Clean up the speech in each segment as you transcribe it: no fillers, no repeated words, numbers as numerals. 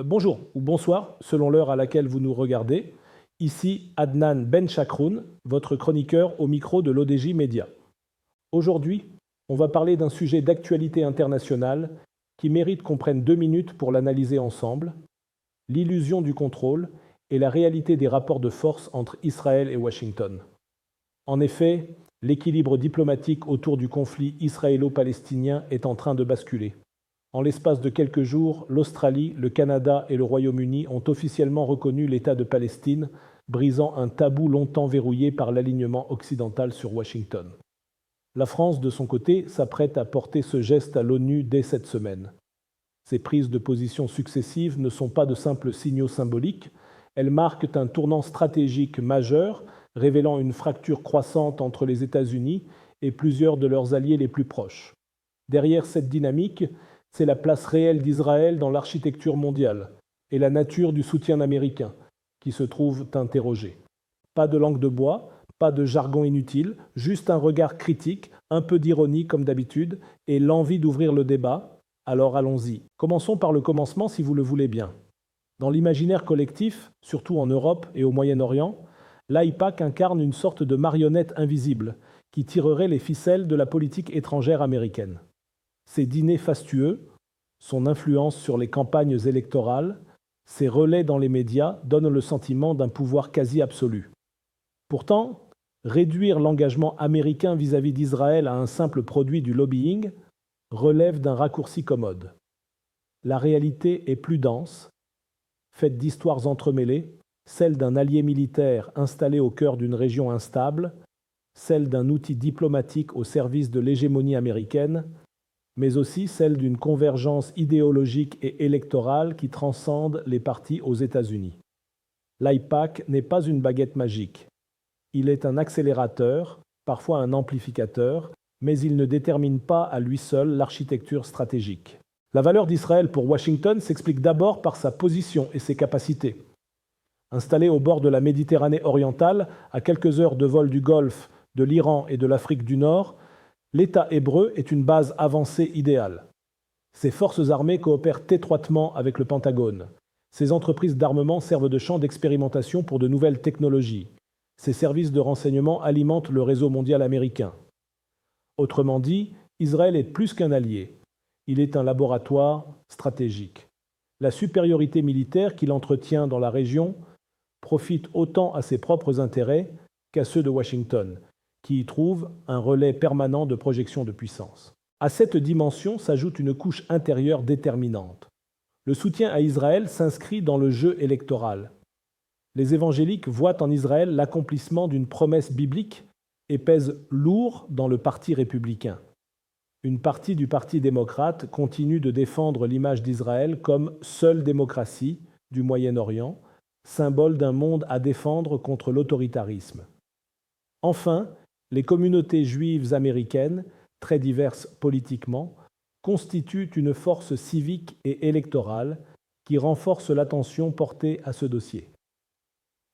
Bonjour ou bonsoir, selon l'heure à laquelle vous nous regardez. Ici Adnan Benchakroun, votre chroniqueur au micro de l'ODJ Média. Aujourd'hui, on va parler d'un sujet d'actualité internationale qui mérite qu'on prenne 2 minutes pour l'analyser ensemble, l'illusion du contrôle et la réalité des rapports de force entre Israël et Washington. En effet, l'équilibre diplomatique autour du conflit israélo-palestinien est en train de basculer. En l'espace de quelques jours, l'Australie, le Canada et le Royaume-Uni ont officiellement reconnu l'État de Palestine, brisant un tabou longtemps verrouillé par l'alignement occidental sur Washington. La France, de son côté, s'apprête à porter ce geste à l'ONU dès cette semaine. Ces prises de position successives ne sont pas de simples signaux symboliques, elles marquent un tournant stratégique majeur, révélant une fracture croissante entre les États-Unis et plusieurs de leurs alliés les plus proches. Derrière cette dynamique, c'est la place réelle d'Israël dans l'architecture mondiale et la nature du soutien américain qui se trouvent interrogées. Pas de langue de bois, pas de jargon inutile, juste un regard critique, un peu d'ironie comme d'habitude, et l'envie d'ouvrir le débat. Alors allons-y. Commençons par le commencement si vous le voulez bien. Dans l'imaginaire collectif, surtout en Europe et au Moyen-Orient, l'AIPAC incarne une sorte de marionnette invisible qui tirerait les ficelles de la politique étrangère américaine. Ses dîners fastueux, son influence sur les campagnes électorales, ses relais dans les médias donnent le sentiment d'un pouvoir quasi absolu. Pourtant, réduire l'engagement américain vis-à-vis d'Israël à un simple produit du lobbying relève d'un raccourci commode. La réalité est plus dense, faite d'histoires entremêlées, celle d'un allié militaire installé au cœur d'une région instable, celle d'un outil diplomatique au service de l'hégémonie américaine, mais aussi celle d'une convergence idéologique et électorale qui transcende les partis aux États-Unis. L'AIPAC n'est pas une baguette magique. Il est un accélérateur, parfois un amplificateur, mais il ne détermine pas à lui seul l'architecture stratégique. La valeur d'Israël pour Washington s'explique d'abord par sa position et ses capacités. Installé au bord de la Méditerranée orientale, à quelques heures de vol du Golfe, de l'Iran et de l'Afrique du Nord, l'État hébreu est une base avancée idéale. Ses forces armées coopèrent étroitement avec le Pentagone. Ses entreprises d'armement servent de champ d'expérimentation pour de nouvelles technologies. Ses services de renseignement alimentent le réseau mondial américain. Autrement dit, Israël est plus qu'un allié. Il est un laboratoire stratégique. La supériorité militaire qu'il entretient dans la région profite autant à ses propres intérêts qu'à ceux de Washington, qui y trouve un relais permanent de projection de puissance. À cette dimension s'ajoute une couche intérieure déterminante. Le soutien à Israël s'inscrit dans le jeu électoral. Les évangéliques voient en Israël l'accomplissement d'une promesse biblique et pèsent lourd dans le parti républicain. Une partie du Parti démocrate continue de défendre l'image d'Israël comme seule démocratie du Moyen-Orient, symbole d'un monde à défendre contre l'autoritarisme. Enfin, les communautés juives américaines, très diverses politiquement, constituent une force civique et électorale qui renforce l'attention portée à ce dossier.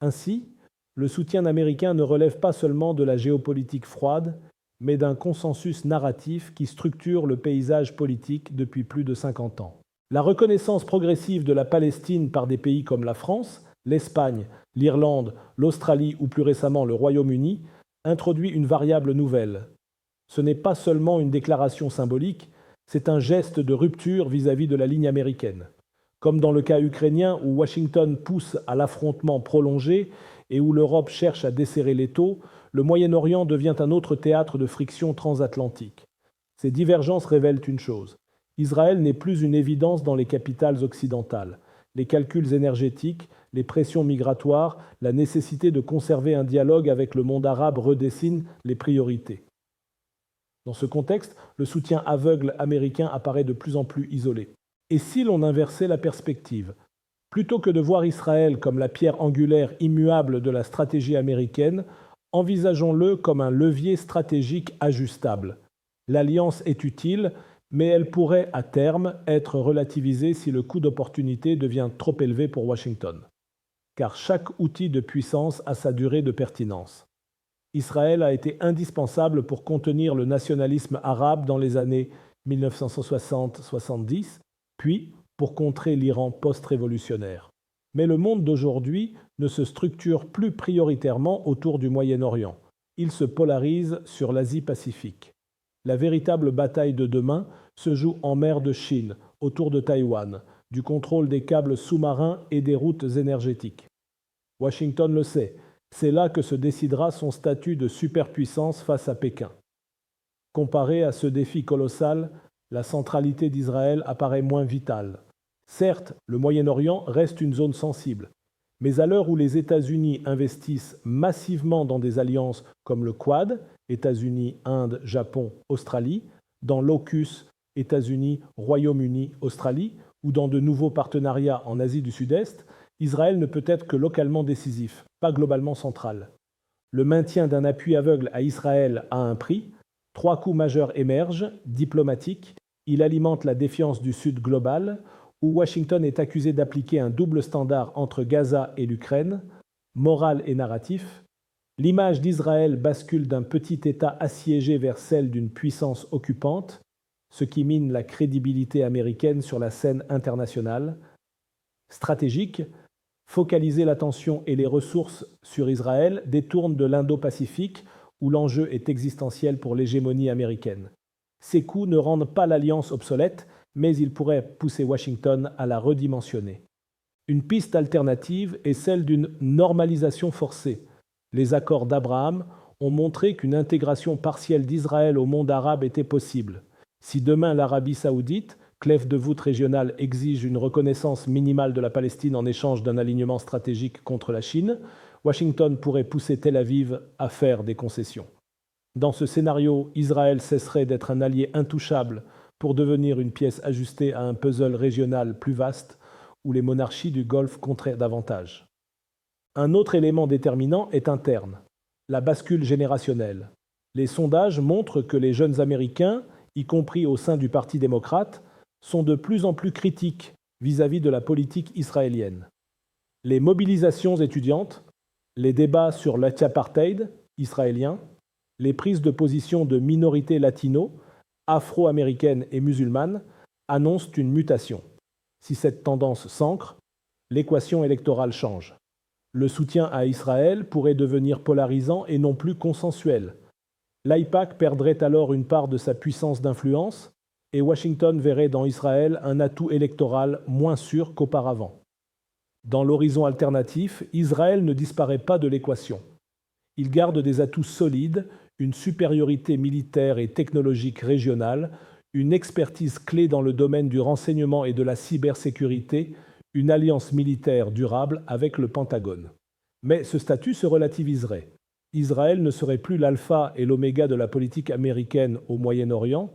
Ainsi, le soutien américain ne relève pas seulement de la géopolitique froide, mais d'un consensus narratif qui structure le paysage politique depuis plus de 50 ans. La reconnaissance progressive de la Palestine par des pays comme la France, l'Espagne, l'Irlande, l'Australie ou plus récemment le Royaume-Uni introduit une variable nouvelle. Ce n'est pas seulement une déclaration symbolique, c'est un geste de rupture vis-à-vis de la ligne américaine. Comme dans le cas ukrainien où Washington pousse à l'affrontement prolongé et où l'Europe cherche à desserrer l'étau, le Moyen-Orient devient un autre théâtre de friction transatlantique. Ces divergences révèlent une chose. Israël n'est plus une évidence dans les capitales occidentales. Les calculs énergétiques, les pressions migratoires, la nécessité de conserver un dialogue avec le monde arabe redessinent les priorités. Dans ce contexte, le soutien aveugle américain apparaît de plus en plus isolé. Et si l'on inversait la perspective ? Plutôt que de voir Israël comme la pierre angulaire immuable de la stratégie américaine, envisageons-le comme un levier stratégique ajustable. L'alliance est utile, mais elle pourrait à terme être relativisée si le coût d'opportunité devient trop élevé pour Washington. Car chaque outil de puissance a sa durée de pertinence. Israël a été indispensable pour contenir le nationalisme arabe dans les années 1960-70, puis pour contrer l'Iran post-révolutionnaire. Mais le monde d'aujourd'hui ne se structure plus prioritairement autour du Moyen-Orient. Il se polarise sur l'Asie-Pacifique. La véritable bataille de demain se joue en mer de Chine, autour de Taïwan, du contrôle des câbles sous-marins et des routes énergétiques. Washington le sait, c'est là que se décidera son statut de superpuissance face à Pékin. Comparé à ce défi colossal, la centralité d'Israël apparaît moins vitale. Certes, le Moyen-Orient reste une zone sensible, mais à l'heure où les États-Unis investissent massivement dans des alliances comme le Quad, États-Unis, Inde, Japon, Australie, dans l'AUKUS, États-Unis, Royaume-Uni, Australie, ou dans de nouveaux partenariats en Asie du Sud-Est, Israël ne peut être que localement décisif, pas globalement central. Le maintien d'un appui aveugle à Israël a un prix. 3 coups majeurs émergent, diplomatiques. Il alimente la défiance du Sud global, où Washington est accusé d'appliquer un double standard entre Gaza et l'Ukraine, moral et narratif. L'image d'Israël bascule d'un petit État assiégé vers celle d'une puissance occupante, ce qui mine la crédibilité américaine sur la scène internationale. Stratégique, focaliser l'attention et les ressources sur Israël détourne de l'Indo-Pacifique, où l'enjeu est existentiel pour l'hégémonie américaine. Ces coups ne rendent pas l'alliance obsolète, mais ils pourraient pousser Washington à la redimensionner. Une piste alternative est celle d'une normalisation forcée. Les accords d'Abraham ont montré qu'une intégration partielle d'Israël au monde arabe était possible. Si demain l'Arabie saoudite, clef de voûte régionale, exige une reconnaissance minimale de la Palestine en échange d'un alignement stratégique contre la Chine, Washington pourrait pousser Tel Aviv à faire des concessions. Dans ce scénario, Israël cesserait d'être un allié intouchable pour devenir une pièce ajustée à un puzzle régional plus vaste où les monarchies du Golfe compteraient davantage. Un autre élément déterminant est interne, la bascule générationnelle. Les sondages montrent que les jeunes Américains, y compris au sein du Parti démocrate, sont de plus en plus critiques vis-à-vis de la politique israélienne. Les mobilisations étudiantes, les débats sur l'apartheid israélien, les prises de position de minorités latino, afro-américaines et musulmanes annoncent une mutation. Si cette tendance s'ancre, l'équation électorale change. Le soutien à Israël pourrait devenir polarisant et non plus consensuel. L'AIPAC perdrait alors une part de sa puissance d'influence et Washington verrait dans Israël un atout électoral moins sûr qu'auparavant. Dans l'horizon alternatif, Israël ne disparaît pas de l'équation. Il garde des atouts solides, une supériorité militaire et technologique régionale, une expertise clé dans le domaine du renseignement et de la cybersécurité, une alliance militaire durable avec le Pentagone. Mais ce statut se relativiserait. Israël ne serait plus l'alpha et l'oméga de la politique américaine au Moyen-Orient,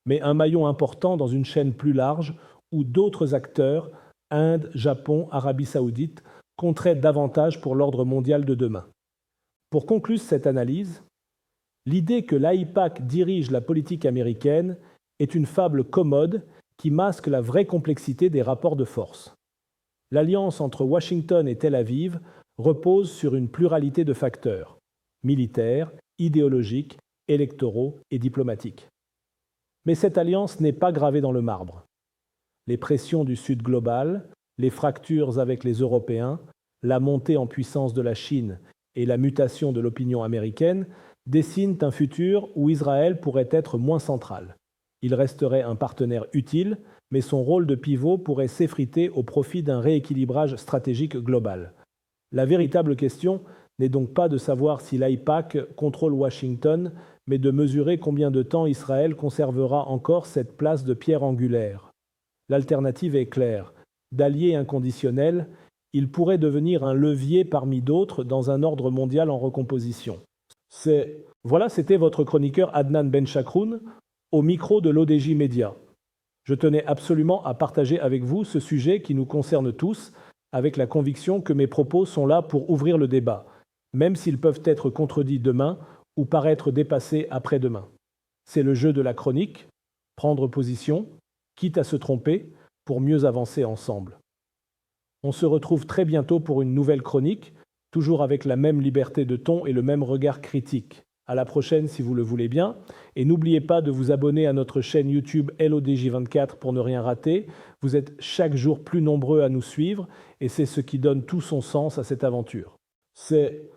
mais un maillon important dans une chaîne plus large où d'autres acteurs, Inde, Japon, Arabie saoudite, compteraient davantage pour l'ordre mondial de demain. Pour conclure cette analyse, l'idée que l'AIPAC dirige la politique américaine est une fable commode qui masque la vraie complexité des rapports de force. L'alliance entre Washington et Tel Aviv repose sur une pluralité de facteurs, militaires, idéologiques, électoraux et diplomatiques. Mais cette alliance n'est pas gravée dans le marbre. Les pressions du Sud global, les fractures avec les Européens, la montée en puissance de la Chine et la mutation de l'opinion américaine dessinent un futur où Israël pourrait être moins central. Il resterait un partenaire utile, mais son rôle de pivot pourrait s'effriter au profit d'un rééquilibrage stratégique global. La véritable question n'est donc pas de savoir si l'AIPAC contrôle Washington, mais de mesurer combien de temps Israël conservera encore cette place de pierre angulaire. L'alternative est claire. D'allié inconditionnel, il pourrait devenir un levier parmi d'autres dans un ordre mondial en recomposition. Voilà, c'était votre chroniqueur Adnan Benchakroun au micro de l'ODJ Média. Je tenais absolument à partager avec vous ce sujet qui nous concerne tous, avec la conviction que mes propos sont là pour ouvrir le débat, même s'ils peuvent être contredits demain ou paraître dépassés après-demain. C'est le jeu de la chronique, prendre position, quitte à se tromper, pour mieux avancer ensemble. On se retrouve très bientôt pour une nouvelle chronique, toujours avec la même liberté de ton et le même regard critique. À la prochaine si vous le voulez bien. Et n'oubliez pas de vous abonner à notre chaîne YouTube LODJ24 pour ne rien rater. Vous êtes chaque jour plus nombreux à nous suivre et c'est ce qui donne tout son sens à cette aventure. C'est